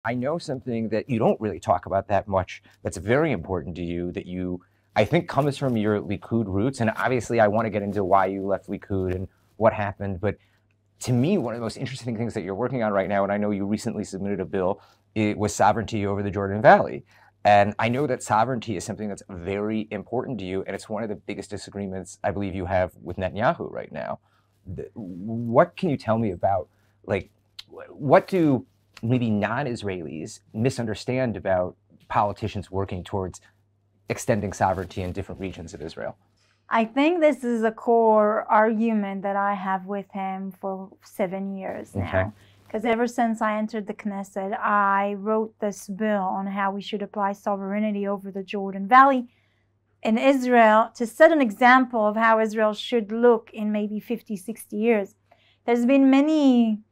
I know something that you don't really talk about that much that's very important to you, that you, I think, comes from your Likud roots. And obviously, I want to get into why you left Likud and what happened. But to me, one of the most interesting things that you're working on right now, and I know you recently submitted a bill, it was sovereignty over the Jordan Valley. And I know that sovereignty is something that's very important to you, and it's one of the biggest disagreements I believe you have with Netanyahu right now. What can you tell me about, like, what do maybe non-Israelis misunderstand about politicians working towards extending sovereignty in different regions of Israel? I think this is a core argument that I have with him for 7 years now. Okay. Because ever since I entered the Knesset, I wrote this bill on how we should apply sovereignty over the Jordan Valley in Israel to set an example of how Israel should look in maybe 50, 60 years. There's been many,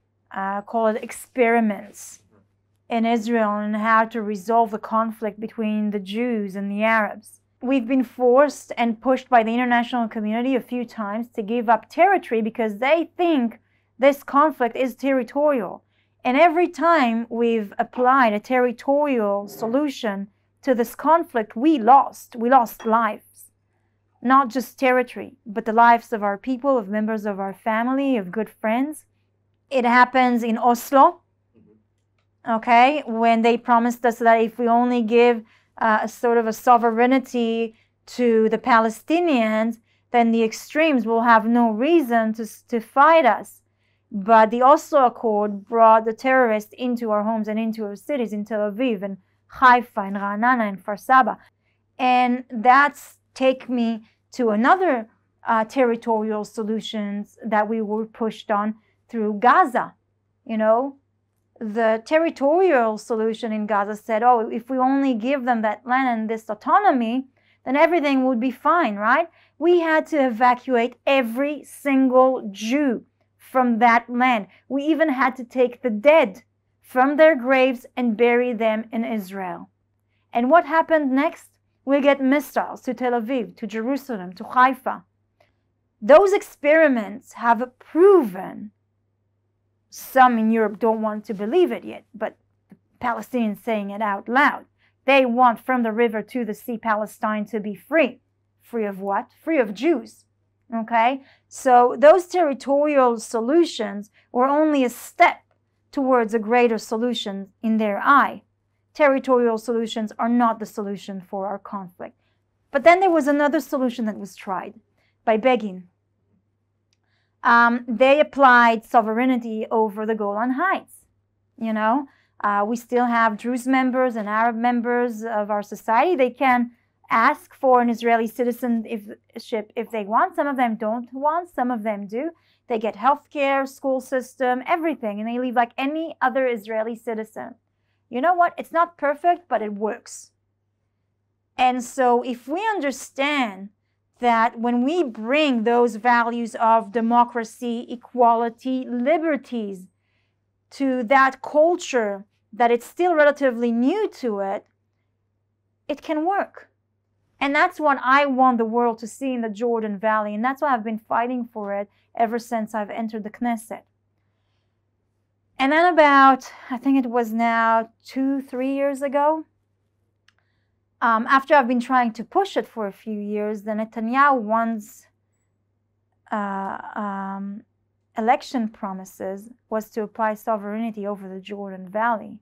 call it experiments in Israel on how to resolve the conflict between the Jews and the Arabs. We've been forced and pushed by the international community a few times to give up territory because they think this conflict is territorial. And every time we've applied a territorial solution to this conflict, we lost. We lost lives. Not just territory, but the lives of our people, of members of our family, of good friends. It happens in Oslo, okay, when they promised us that if we only give a sort of a sovereignty to the Palestinians, then the extremes will have no reason to fight us. But the Oslo Accord brought the terrorists into our homes and into our cities in Tel Aviv and Haifa and Ra'anana and Kfar Saba. And that's take me to another territorial solutions that we were pushed on through Gaza. You know, the territorial solution in Gaza said, oh, if we only give them that land and this autonomy, then everything would be fine, right? We had to evacuate every single Jew from that land. We even had to take the dead from their graves and bury them in Israel. And what happened next? We get missiles to Tel Aviv, to Jerusalem, to Haifa. Those experiments have proven, some in Europe don't want to believe it yet, but the Palestinians saying it out loud. They want from the river to the sea Palestine to be free. Free of what? Free of Jews. Okay? So those territorial solutions were only a step towards a greater solution in their eye. Territorial solutions are not the solution for our conflict. But then there was another solution that was tried by Begin. They applied sovereignty over the Golan Heights. You know, we still have Druze members and Arab members of our society. They can ask for an Israeli citizenship if they want. Some of them don't want, some of them do. They get health care, school system, everything, and they live like any other Israeli citizen. You know what? It's not perfect, but it works. And so if we understand that when we bring those values of democracy, equality, liberties to that culture that it's still relatively new to it, it can work. And that's what I want the world to see in the Jordan Valley. And that's why I've been fighting for it ever since I've entered the Knesset. And then about, I think it was now 2-3 years ago, after I've been trying to push it for a few years, the Netanyahu one's election promises was to apply sovereignty over the Jordan Valley.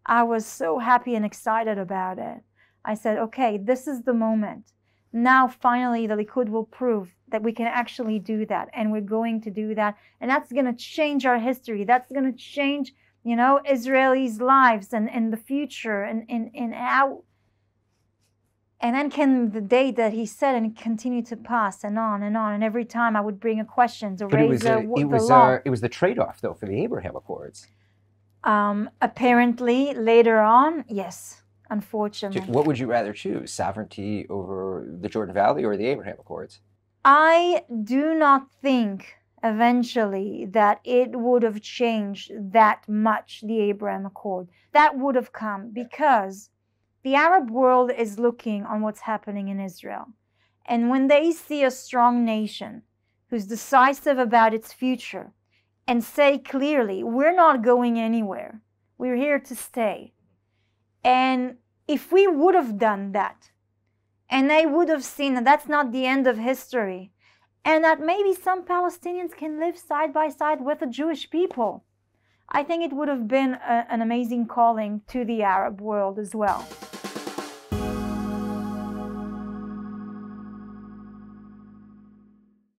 I was so happy and excited about it. I said, okay, this is the moment. Now, finally, the Likud will prove that we can actually do that, and we're going to do that. And that's going to change our history. That's going to change, you know, Israelis' lives and the future and how. And then came the day that he said, and continued to pass and on and on. And every time I would bring a question to raise the law. It was the trade-off, though, for the Abraham Accords. Apparently, later on, yes. Unfortunately. What would you rather choose, sovereignty over the Jordan Valley or the Abraham Accords? I do not think eventually that it would have changed that much, the Abraham Accord. That would have come because the Arab world is looking on what's happening in Israel. And when they see a strong nation who's decisive about its future and say clearly, we're not going anywhere. We're here to stay. And if we would have done that, and they would have seen that that's not the end of history, and that maybe some Palestinians can live side by side with the Jewish people, I think it would have been an amazing calling to the Arab world as well.